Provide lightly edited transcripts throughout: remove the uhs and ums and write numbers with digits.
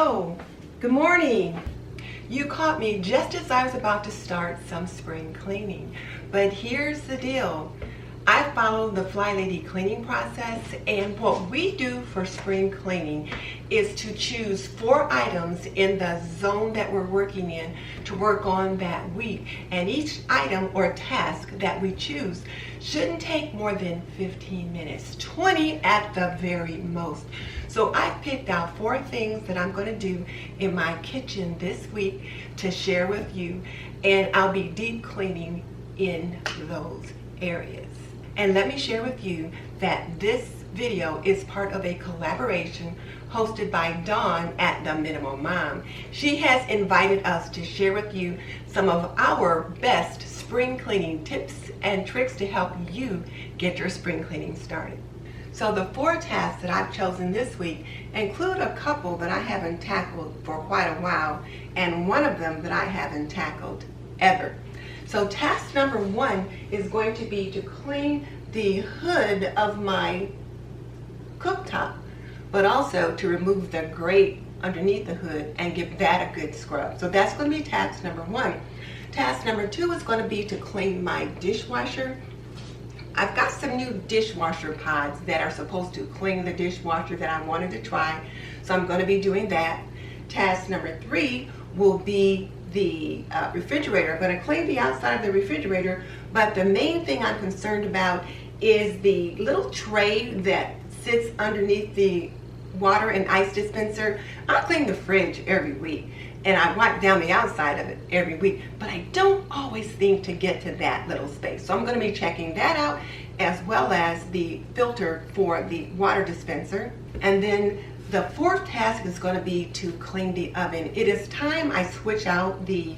Hello, good morning. You caught me just as I was about to start some spring cleaning. But here's the deal. I follow the FlyLady cleaning process, and what we do for spring cleaning is to choose 4 items in the zone that we're working in to work on that week. And each item or task that we choose shouldn't take more than 15 minutes, 20 at the very most. So I picked out 4 things that I'm going to do in my kitchen this week to share with you, and I'll be deep cleaning in those areas. And let me share with you that this video is part of a collaboration hosted by Dawn at The Minimal Mom. She has invited us to share with you some of our best spring cleaning tips and tricks to help you get your spring cleaning started. So the 4 tasks that I've chosen this week include a couple that I haven't tackled for quite a while, and one of them that I haven't tackled ever. So task number 1 is going to be to clean the hood of my cooktop, but also to remove the grate underneath the hood and give that a good scrub. So that's going to be task number 1. Task number 2 is going to be to clean my dishwasher. I've got some new dishwasher pods that are supposed to clean the dishwasher that I wanted to try, so I'm going to be doing that. Task number 3 will be the refrigerator. I'm going to clean the outside of the refrigerator, but the main thing I'm concerned about is the little tray that sits underneath the water and ice dispenser. I clean the fridge every week, and I wipe down the outside of it every week, but I don't always think to get to that little space. So I'm going to be checking that out, as well as the filter for the water dispenser. And then the 4th task is going to be to clean the oven. It is time I switch out the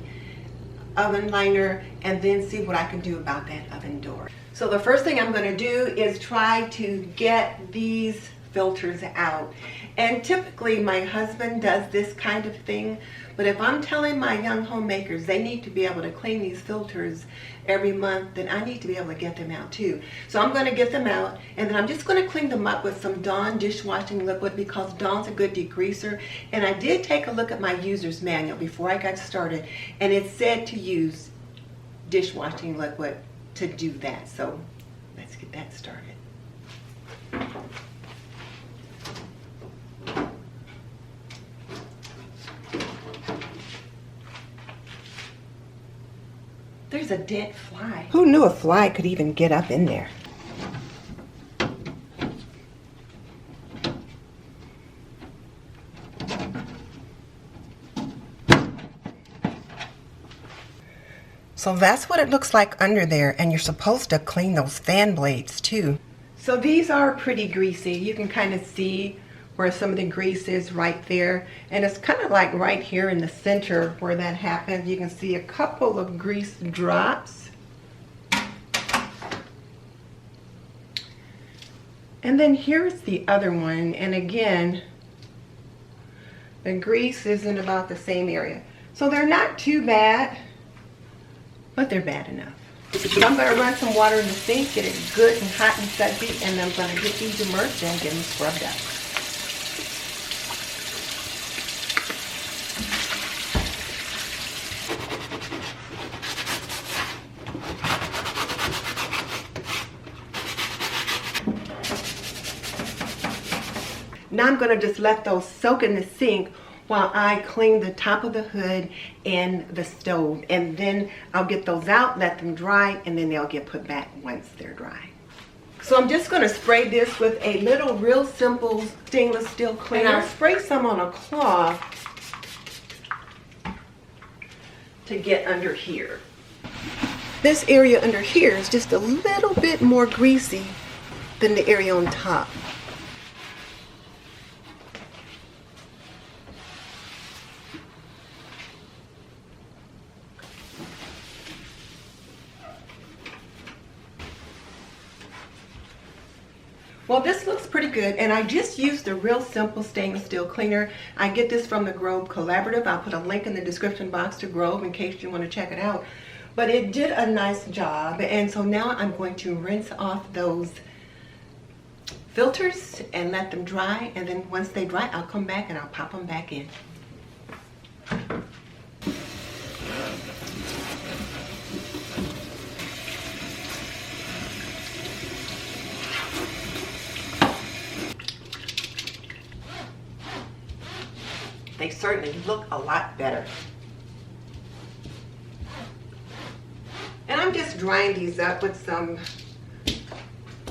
oven liner and then see what I can do about that oven door. So the first thing I'm going to do is try to get these filters out. And typically my husband does this kind of thing, but if I'm telling my young homemakers they need to be able to clean these filters every month, then I need to be able to get them out too. So I'm going to get them out, and then I'm just going to clean them up with some Dawn dishwashing liquid, because Dawn's a good degreaser. And I did take a look at my user's manual before I got started, and it said to use dishwashing liquid to do that. So let's get that started. There's a dead fly. Who knew a fly could even get up in there? So that's what it looks like under there, and you're supposed to clean those fan blades too. So these are pretty greasy. You can kind of see where some of the grease is right there, and it's kind of like right here in the center where that happens. You can see a couple of grease drops. And then here's the other one, and again the grease is in about the same area. So they're not too bad, but they're bad enough. So I'm going to run some water in the sink, get it good and hot and sudsy, and I'm going to get these immersed and get them scrubbed up. Now I'm going to just let those soak in the sink while I clean the top of the hood and the stove. And then I'll get those out, let them dry, and then they'll get put back once they're dry. So I'm just going to spray this with a little real simple stainless steel cleaner. And I'll spray some on a cloth to get under here. This area under here is just a little bit more greasy than the area on top. Well, this looks pretty good, and I just used a real simple stainless steel cleaner. I get this from the Grove Collaborative. I'll put a link in the description box to Grove in case you want to check it out. But it did a nice job, and so now I'm going to rinse off those filters and let them dry, and then once they dry, I'll come back and I'll pop them back in. they certainly look a lot better. And I'm just drying these up with some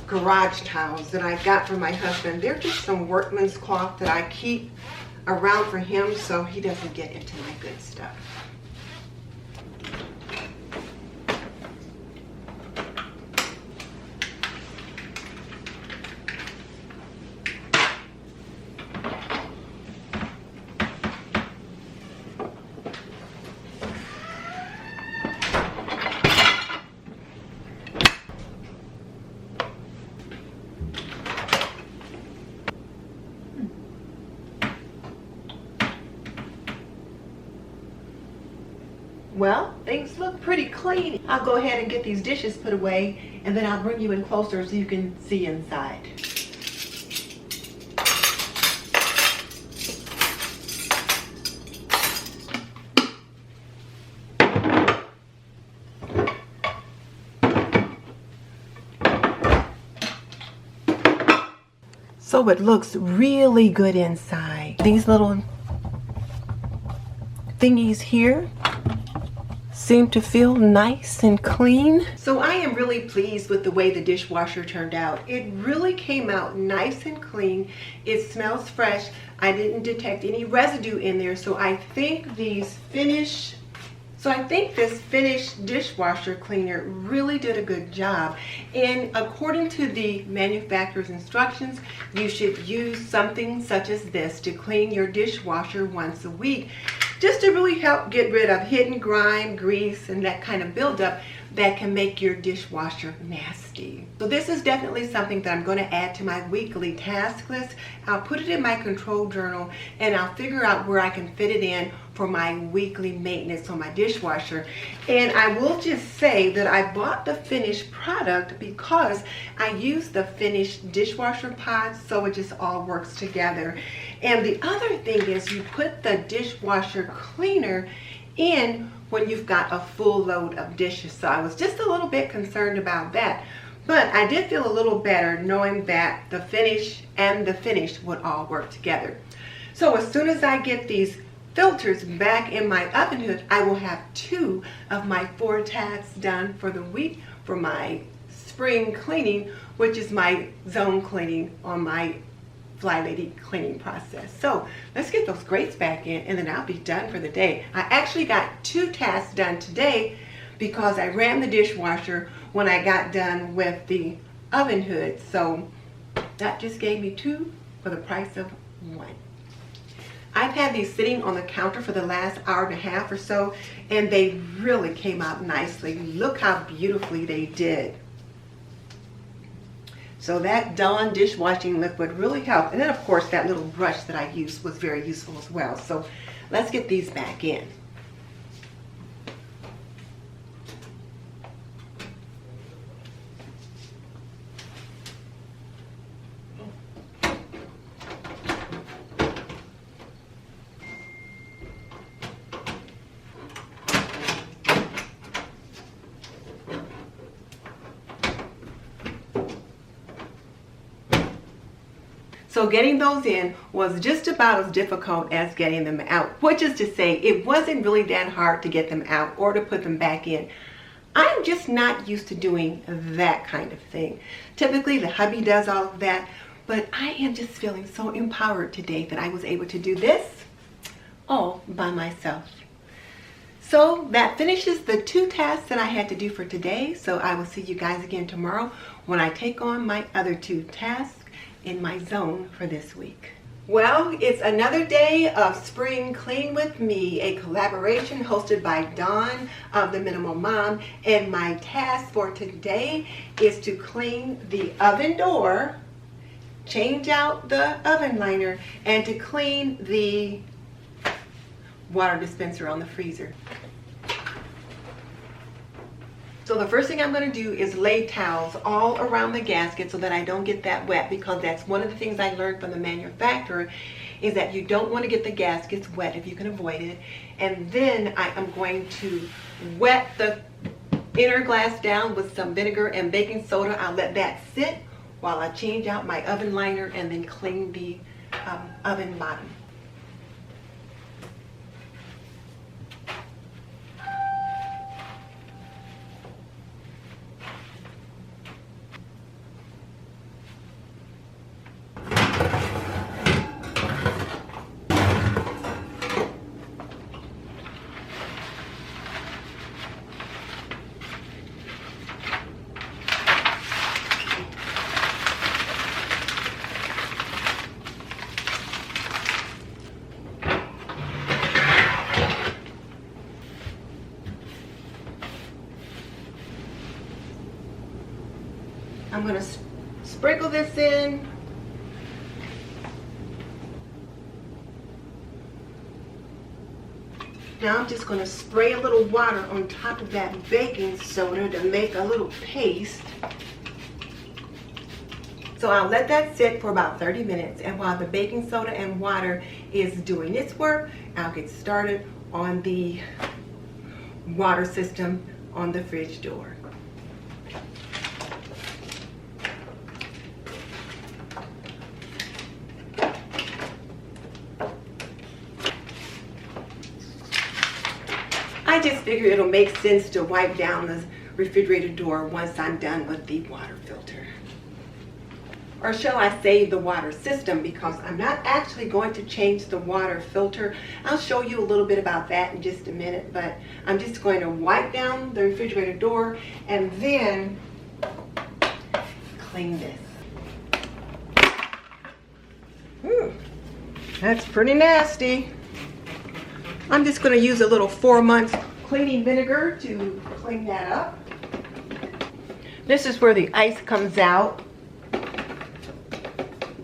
garage towels that I got from my husband. They're just some workman's cloth that I keep around for him so he doesn't get into my good stuff. Well, things look pretty clean. I'll go ahead and get these dishes put away, and then I'll bring you in closer so you can see inside. So it looks really good inside. These little thingies here seem to feel nice and clean. So I am really pleased with the way the dishwasher turned out. It really came out nice and clean. It smells fresh. I didn't detect any residue in there, so I think this finished dishwasher cleaner really did a good job. And according to the manufacturer's instructions, you should use something such as this to clean your dishwasher once a week, just to really help get rid of hidden grime, grease, and that kind of buildup that can make your dishwasher nasty. So this is definitely something that I'm going to add to my weekly task list. I'll put it in my control journal, and I'll figure out where I can fit it in for my weekly maintenance on my dishwasher. And I will just say that I bought the finished product because I use the finished dishwasher pods, so it just all works together. And the other thing is, you put the dishwasher cleaner in when you've got a full load of dishes. So I was just a little bit concerned about that, but I did feel a little better knowing that the finish and the finish would all work together. So as soon as I get these filters back in my oven hood, I will have 2 of my 4 tasks done for the week for my spring cleaning, which is my zone cleaning on my FlyLady cleaning process. So let's get those grates back in, and then I'll be done for the day. I actually got 2 tasks done today because I ran the dishwasher when I got done with the oven hood. So that just gave me 2 for the price of 1. I've had these sitting on the counter for the last hour and a half or so, and they really came out nicely. Look how beautifully they did. So that Dawn dishwashing liquid really helped. And then of course that little brush that I used was very useful as well. So let's get these back in. So getting those in was just about as difficult as getting them out, which is to say it wasn't really that hard to get them out or to put them back in. I'm just not used to doing that kind of thing. Typically the hubby does all of that, but I am just feeling so empowered today that I was able to do this all by myself. So that finishes the 2 tasks that I had to do for today. So I will see you guys again tomorrow when I take on my other 2 tasks in my zone for this week. Well, it's another day of Spring Clean with me, a collaboration hosted by Dawn of the Minimal Mom, and my task for today is to clean the oven door, change out the oven liner, and to clean the water dispenser on the freezer. So the first thing I'm going to do is lay towels all around the gasket so that I don't get that wet, because that's one of the things I learned from the manufacturer, is that you don't want to get the gaskets wet if you can avoid it. And then I am going to wet the inner glass down with some vinegar and baking soda. I'll let that sit while I change out my oven liner and then clean the oven bottom. I'm going to sprinkle this in. Now I'm just going to spray a little water on top of that baking soda to make a little paste. So I'll let that sit for about 30 minutes, and while the baking soda and water is doing its work, I'll get started on the water system on the fridge door. I just figure it'll make sense to wipe down the refrigerator door once I'm done with the water filter. Or shall I say the water system, because I'm not actually going to change the water filter. I'll show you a little bit about that in just a minute, but I'm just going to wipe down the refrigerator door and then clean this. That's pretty nasty. I'm just going to use a little 4 months cleaning vinegar to clean that up. This is where the ice comes out.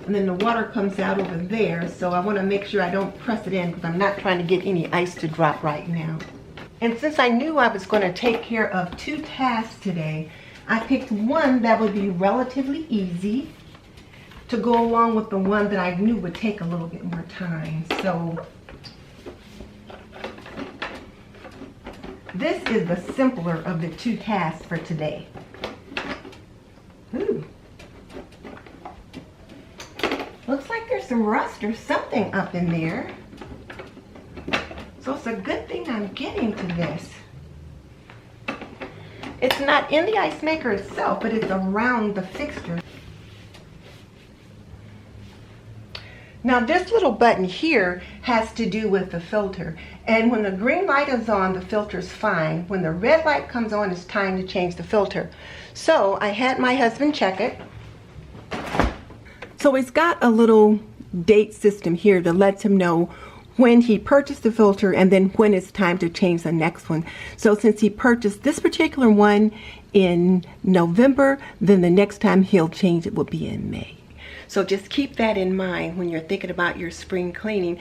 And then the water comes out over there, so I want to make sure I don't press it in because I'm not trying to get any ice to drop right now. And since I knew I was going to take care of 2 tasks today, I picked one that would be relatively easy to go along with the one that I knew would take a little bit more time. So this is the simpler of the 2 tasks for today. Ooh. Looks like there's some rust or something up in there. So it's a good thing I'm getting to this. It's not in the ice maker itself, but it's around the fixture. Now this little button here has to do with the filter. And when the green light is on, the filter's fine. When the red light comes on, it's time to change the filter. So I had my husband check it. So it's got a little date system here that lets him know when he purchased the filter and then when it's time to change the next one. So since he purchased this particular one in November, then the next time he'll change it will be in May. So just keep that in mind when you're thinking about your spring cleaning.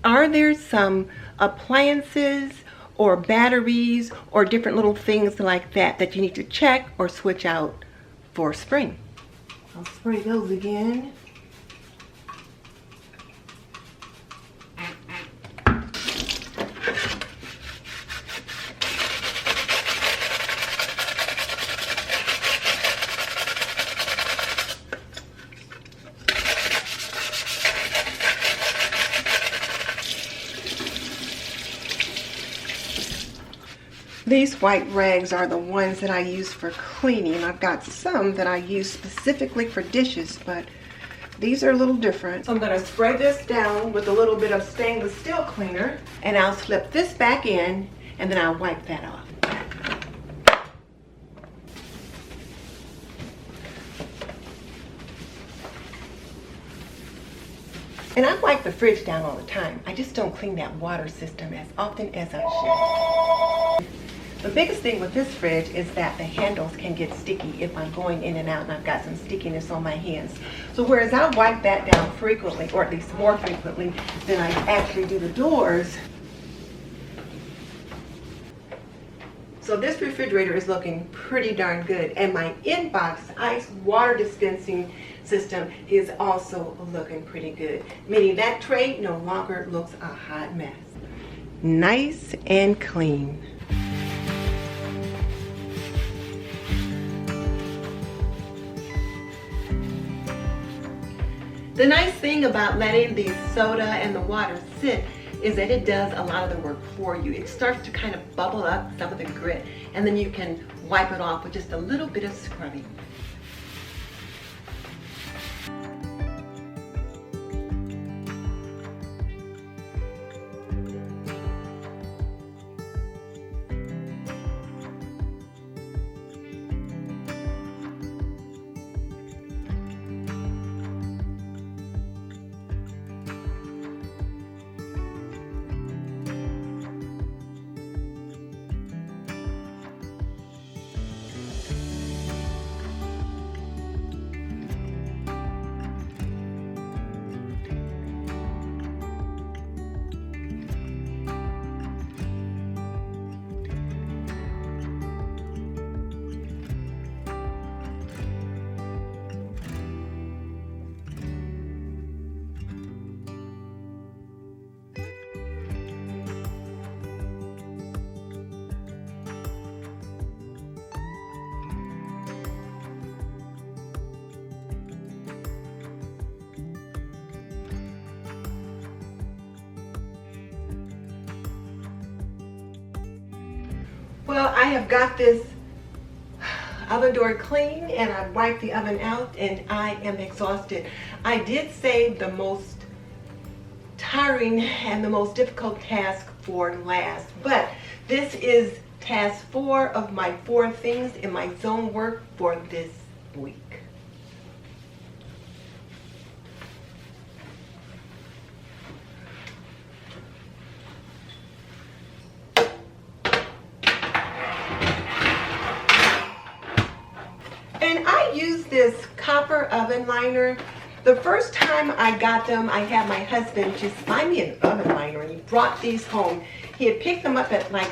Are there some appliances or batteries or different little things like that that you need to check or switch out for spring? I'll spray those again. These white rags are the ones that I use for cleaning. I've got some that I use specifically for dishes, but these are a little different. So I'm going to spray this down with a little bit of stainless steel cleaner, and I'll slip this back in, and then I'll wipe that off. And I wipe the fridge down all the time. I just don't clean that water system as often as I should. The biggest thing with this fridge is that the handles can get sticky if I'm going in and out and I've got some stickiness on my hands. So whereas I wipe that down frequently, or at least more frequently than I actually do the doors. So this refrigerator is looking pretty darn good, and my inbox ice water dispensing system is also looking pretty good, meaning that tray no longer looks a hot mess. Nice and clean. The nice thing about letting the soda and the water sit is that it does a lot of the work for you. It starts to kind of bubble up some of the grit, and then you can wipe it off with just a little bit of scrubbing. Well, I have got this oven door clean and I wiped the oven out and I am exhausted. I did save the most tiring and the most difficult task for last, but this is task 4 of my 4 things in my zone work for this week. And I use this copper oven liner. The first time I got them, I had my husband just buy me an oven liner, and he brought these home. He had picked them up at like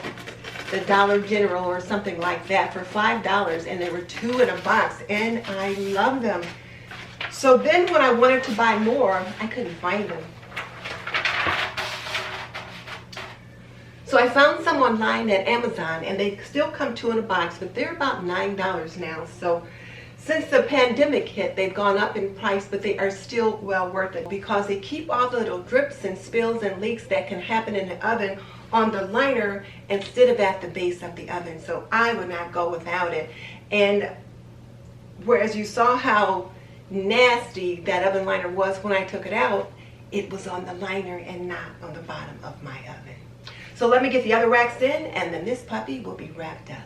the Dollar General or something like that for $5, and there were 2 in a box, and I love them. So then when I wanted to buy more, I couldn't find them. So I found some online at Amazon, and they still come 2 in a box, but they're about $9 now. So since the pandemic hit, they've gone up in price, but they are still well worth it because they keep all the little drips and spills and leaks that can happen in the oven on the liner instead of at the base of the oven. So I would not go without it. And whereas you saw how nasty that oven liner was when I took it out, it was on the liner and not on the bottom of my oven. So let me get the other racks in, and then this puppy will be wrapped up.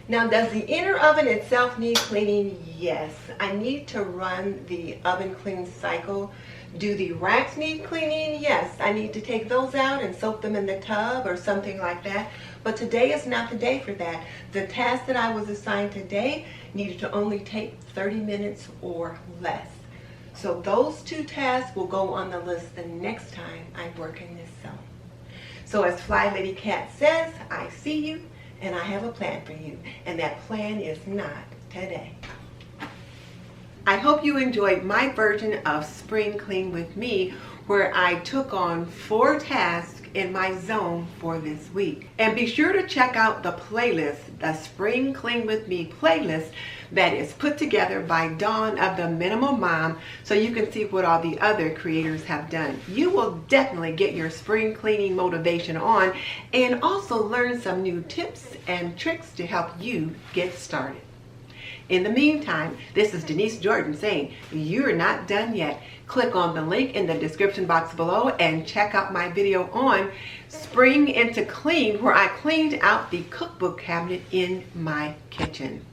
Now, does the inner oven itself need cleaning? Yes. I need to run the oven clean cycle. Do the racks need cleaning? Yes. I need to take those out and soak them in the tub or something like that. But today is not the day for that. The task that I was assigned today needed to only take 30 minutes or less. So those 2 tasks will go on the list the next time I work in this zone. So as FlyLady Cat says, I see you, and I have a plan for you, and that plan is not today. I hope you enjoyed my version of Spring Clean with me, where I took on 4 tasks in my zone for this week. And be sure to check out the playlist, the Spring Clean with Me playlist that is put together by Dawn of the Minimal Mom, so you can see what all the other creators have done. You will definitely get your spring cleaning motivation on and also learn some new tips and tricks to help you get started. In the meantime, this is Denise Jordan saying, you're not done yet. Click on the link in the description box below and check out my video on Spring into Clean, where I cleaned out the cookbook cabinet in my kitchen.